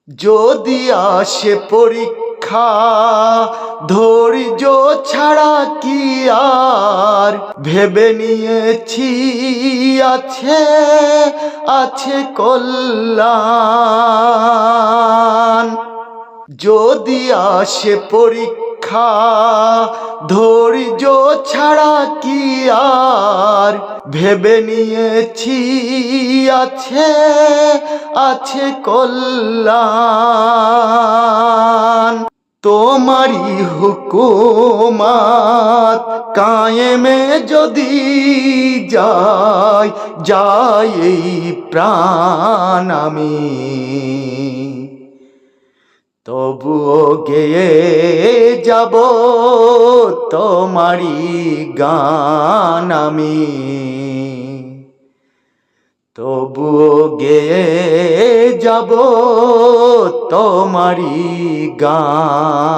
যদি আসে পরীক্ষা ধৈর্য ছাড়া কি আর ভেবে নিয়েছি আছে আছে কল্যাণ। যদি আসে পরীক্ষা ধৈর্য ছাড়া কি আর ভেবে নিয়েছি আছে আছে কল্যাণ। তোমারই হুকুমাত কায়েমে যদি যায় এই প্রাণ আমি, তবুও গেয়ে যাব তোমারই গান আমি, তবুও গেয়ে যাব তোমারই গান।